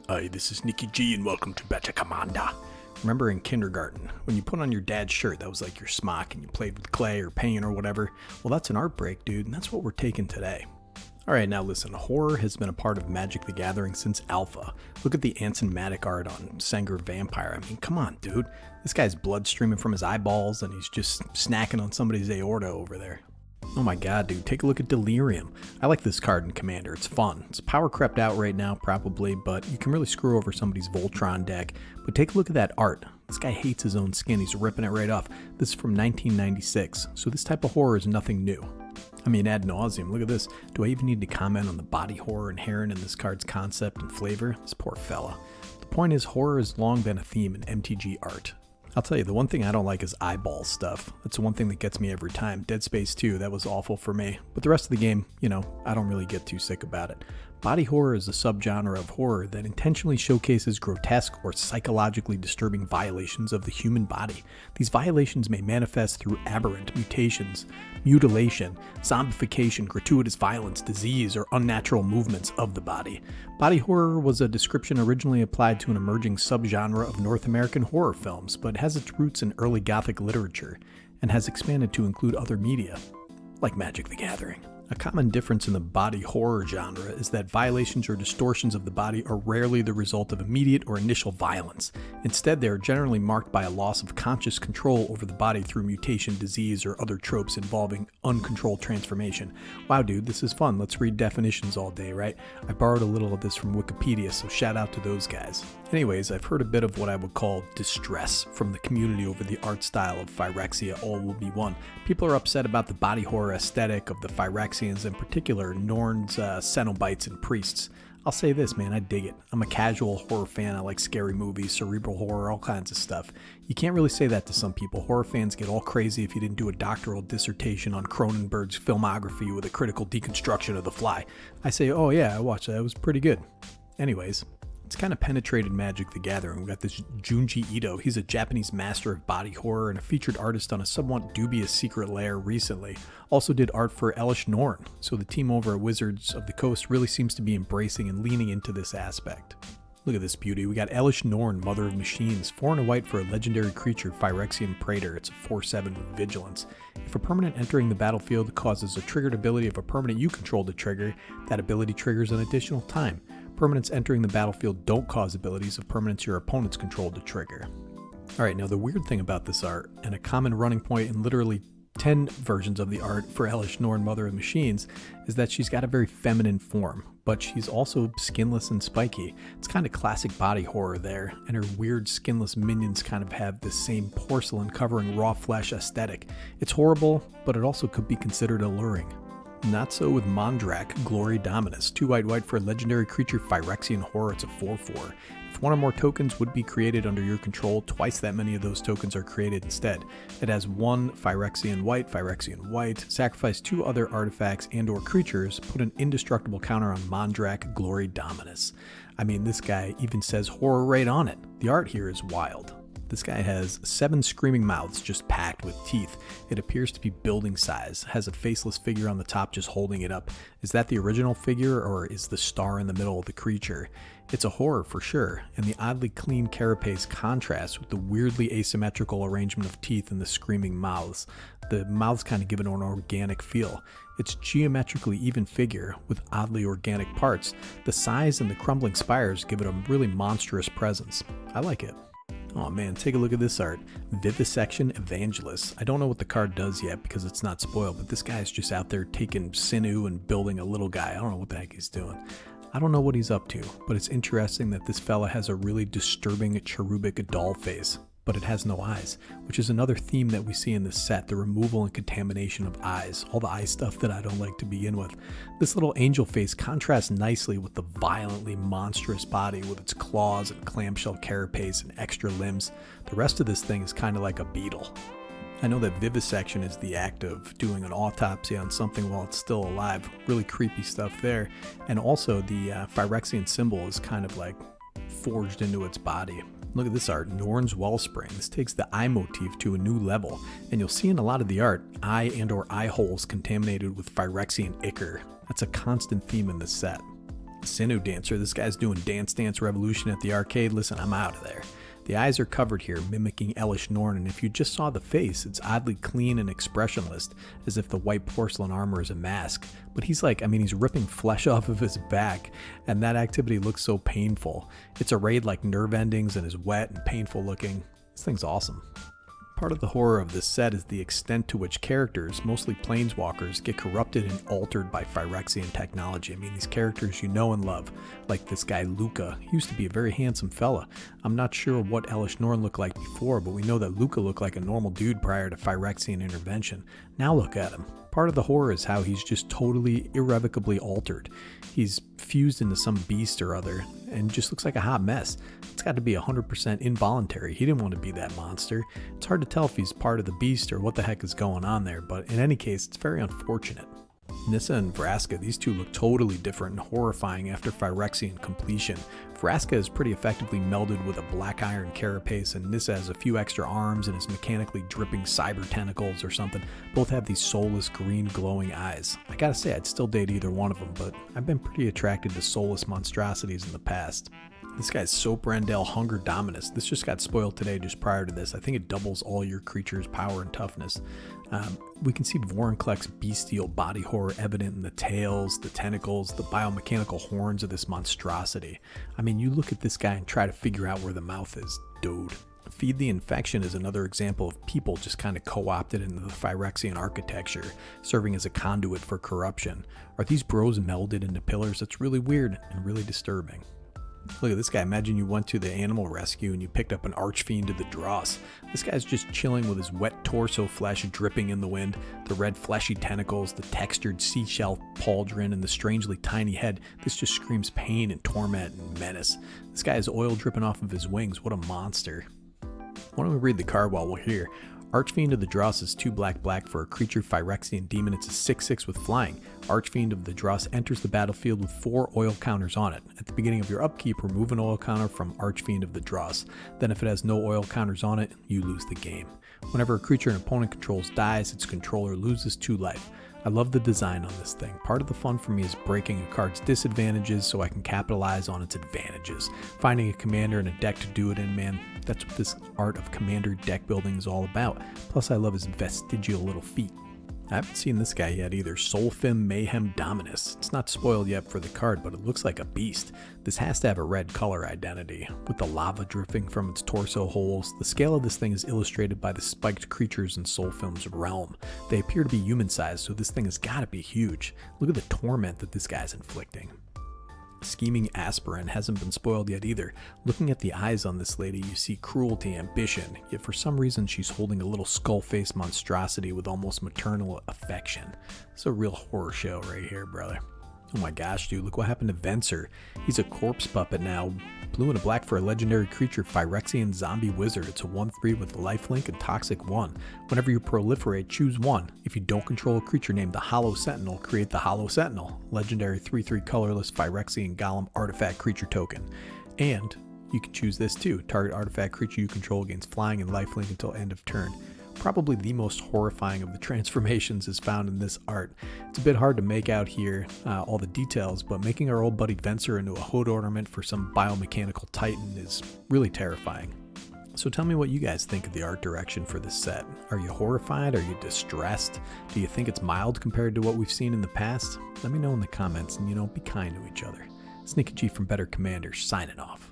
Hi, this is Nikki G and welcome to Better Commander. Remember in kindergarten, when you put on your dad's shirt that was like your smock and you played with clay or paint or whatever? Well, that's an art break, dude, and that's what we're taking today. Alright, now listen, horror has been a part of Magic the Gathering since Alpha. Look at the Anson Matic art on Sengir Vampire. I mean, come on, dude. This guy's blood streaming from his eyeballs and he's just snacking on somebody's aorta over there. Oh my god, dude, take a look at Delirium. I like this card in Commander, it's fun. It's power crept out right now, probably, but you can really screw over somebody's Voltron deck. But take a look at that art. This guy hates his own skin, he's ripping it right off. This is from 1996, so this type of horror is nothing new. I mean, ad nauseum, look at this. Do I even need to comment on the body horror inherent in this card's concept and flavor? This poor fella. The point is, horror has long been a theme in MTG art. I'll tell you, the one thing I don't like is eyeball stuff. That's the one thing that gets me every time. Dead Space 2, that was awful for me. But the rest of the game, I don't really get too sick about it. Body horror is a subgenre of horror that intentionally showcases grotesque or psychologically disturbing violations of the human body. These violations may manifest through aberrant mutations, mutilation, zombification, gratuitous violence, disease, or unnatural movements of the body. Body horror was a description originally applied to an emerging subgenre of North American horror films, but has its roots in early Gothic literature, and has expanded to include other media, like Magic the Gathering. A common difference in the body horror genre is that violations or distortions of the body are rarely the result of immediate or initial violence. Instead, they are generally marked by a loss of conscious control over the body through mutation, disease, or other tropes involving uncontrolled transformation. Wow, dude, this is fun. Let's read definitions all day, right? I borrowed a little of this from Wikipedia, so shout out to those guys. Anyways, I've heard a bit of what I would call distress from the community over the art style of Phyrexia All Will Be One. People are upset about the body horror aesthetic of the Phyrexians, in particular Norn's Cenobites and Priests. I'll say this, man, I dig it. I'm a casual horror fan. I like scary movies, cerebral horror, all kinds of stuff. You can't really say that to some people. Horror fans get all crazy if you didn't do a doctoral dissertation on Cronenberg's filmography with a critical deconstruction of The Fly. I say, oh yeah, I watched that. It was pretty good. Anyways, it's kind of penetrated Magic the Gathering. We've got this Junji Ito. He's a Japanese master of body horror and a featured artist on a somewhat dubious Secret Lair recently. Also did art for Elesh Norn, so the team over at Wizards of the Coast really seems to be embracing and leaning into this aspect. Look at this beauty. We got Elesh Norn, Mother of Machines, 4 and a white for a legendary creature, Phyrexian Praetor. It's a 4/7 with Vigilance. If a permanent entering the battlefield causes a triggered ability of a permanent you control to trigger, that ability triggers an additional time. Permanents entering the battlefield don't cause abilities of permanents your opponents control to trigger. Alright, now the weird thing about this art, and a common running point in literally 10 versions of the art for Elesh Norn, Mother of Machines, is that she's got a very feminine form, but she's also skinless and spiky. It's kind of classic body horror there, and her weird skinless minions kind of have the same porcelain covering raw flesh aesthetic. It's horrible, but it also could be considered alluring. Not so with Mondrak, Glory Dominus, 2 white for a legendary creature, Phyrexian Horror. It's a 4/4. If 1 or more tokens would be created under your control, twice that many of those tokens are created instead. It has 1 Phyrexian white, sacrifice 2 other artifacts and or creatures, put an indestructible counter on Mondrak, Glory Dominus. I mean, this guy even says horror right on it. The art here is wild. This guy has 7 screaming mouths just packed with teeth. It appears to be building size, has a faceless figure on the top just holding it up. Is that the original figure, or is the star in the middle of the creature? It's a horror for sure, and the oddly clean carapace contrasts with the weirdly asymmetrical arrangement of teeth in the screaming mouths. The mouths kind of give it an organic feel. It's geometrically even figure with oddly organic parts. The size and the crumbling spires give it a really monstrous presence. I like it. Oh man, take a look at this art. Vivisection Evangelist. I don't know what the card does yet because it's not spoiled, but this guy's just out there taking sinew and building a little guy. I don't know what the heck he's doing. I don't know what he's up to, but it's interesting that this fella has a really disturbing cherubic doll face, but it has no eyes, which is another theme that we see in this set, the removal and contamination of eyes, all the eye stuff that I don't like to begin with. This little angel face contrasts nicely with the violently monstrous body with its claws and clamshell carapace and extra limbs. The rest of this thing is kind of like a beetle. I know that vivisection is the act of doing an autopsy on something while it's still alive. Really creepy stuff there. And also the Phyrexian symbol is kind of like forged into its body. Look at this art, Norn's Wellspring. This takes the eye motif to a new level, and you'll see in a lot of the art, eye and or eye holes contaminated with Phyrexian ichor. That's a constant theme in this set. Sinnoh Dancer. This guy's doing Dance Dance Revolution at the arcade. Listen, I'm out of there. The eyes are covered here, mimicking Elesh Norn, and if you just saw the face, it's oddly clean and expressionless, as if the white porcelain armor is a mask. But he's like, he's ripping flesh off of his back, and that activity looks so painful. It's arrayed like nerve endings and is wet and painful looking. This thing's awesome. Part of the horror of this set is the extent to which characters, mostly planeswalkers, get corrupted and altered by Phyrexian technology. These characters you know and love, like this guy Luca. He used to be a very handsome fella. I'm not sure what Elesh Norn looked like before, but we know that Luca looked like a normal dude prior to Phyrexian intervention. Now look at him. Part of the horror is how he's just totally irrevocably altered. He's fused into some beast or other and just looks like a hot mess. It's got to be 100% involuntary. He didn't want to be that monster. It's hard to tell if he's part of the beast or what the heck is going on there, but in any case, it's very unfortunate. Nissa and Vraska, these two look totally different and horrifying after Phyrexian completion. Vraska is pretty effectively melded with a black iron carapace, and Nissa has a few extra arms and is mechanically dripping cyber tentacles or something. Both have these soulless green glowing eyes. I gotta say, I'd still date either one of them, but I've been pretty attracted to soulless monstrosities in the past. This guy's Soap Randell Hunger Dominus. This just got spoiled today just prior to this. I think it doubles all your creatures' power and toughness. We can see Vorinclex bestial body horror evident in the tails, the tentacles, the biomechanical horns of this monstrosity. You look at this guy and try to figure out where the mouth is, dude. Feed the Infection is another example of people just kind of co-opted into the Phyrexian architecture, serving as a conduit for corruption. Are these bros melded into pillars? That's really weird and really disturbing. Look at this guy. Imagine you went to the animal rescue and you picked up an archfiend of the dross. This guy's just chilling with his wet torso flesh dripping in the wind, the red fleshy tentacles, the textured seashell pauldron, and the strangely tiny head. This just screams pain and torment and menace. This guy has oil dripping off of his wings. What a monster. Why don't we read the card while we're here? Archfiend of the Dross is 2 black for a creature Phyrexian demon. It's a 6/6 with flying. Archfiend of the Dross enters the battlefield with 4 oil counters on it. At the beginning of your upkeep, remove an oil counter from Archfiend of the Dross. Then if it has no oil counters on it, you lose the game. Whenever a creature an opponent controls dies, its controller loses 2 life. I love the design on this thing. Part of the fun for me is breaking a card's disadvantages so I can capitalize on its advantages. Finding a commander and a deck to do it in, man, that's what this art of commander deck building is all about. Plus I love his vestigial little feet. I haven't seen this guy yet either. Soulfim Mayhem Dominus. It's not spoiled yet for the card, but it looks like a beast. This has to have a red color identity, with the lava dripping from its torso holes. The scale of this thing is illustrated by the spiked creatures in Soulfim's realm. They appear to be human-sized, so this thing has got to be huge. Look at the torment that this guy's inflicting. Scheming Aspirant hasn't been spoiled yet either. Looking at the eyes on this lady, you see cruelty, ambition, yet for some reason she's holding a little skull-faced monstrosity with almost maternal affection. It's a real horror show right here, brother. Oh my gosh, dude, look what happened to Vencer. He's a corpse puppet now. Blue and a black for a legendary creature, Phyrexian Zombie Wizard. It's a 1/3 with lifelink and toxic 1. Whenever you proliferate, choose 1. If you don't control a creature named the Hollow Sentinel, create the Hollow Sentinel. Legendary 3/3 colorless Phyrexian Golem artifact creature token. And you can choose this too. Target artifact creature you control gains flying and lifelink until end of turn. Probably the most horrifying of the transformations is found in this art. It's a bit hard to make out here all the details, but making our old buddy Vencer into a hood ornament for some biomechanical titan is really terrifying. So tell me what you guys think of the art direction for this set. Are you horrified? Are you distressed? Do you think it's mild compared to what we've seen in the past? Let me know in the comments and, be kind to each other. Sneaky G from Better Commanders, signing off.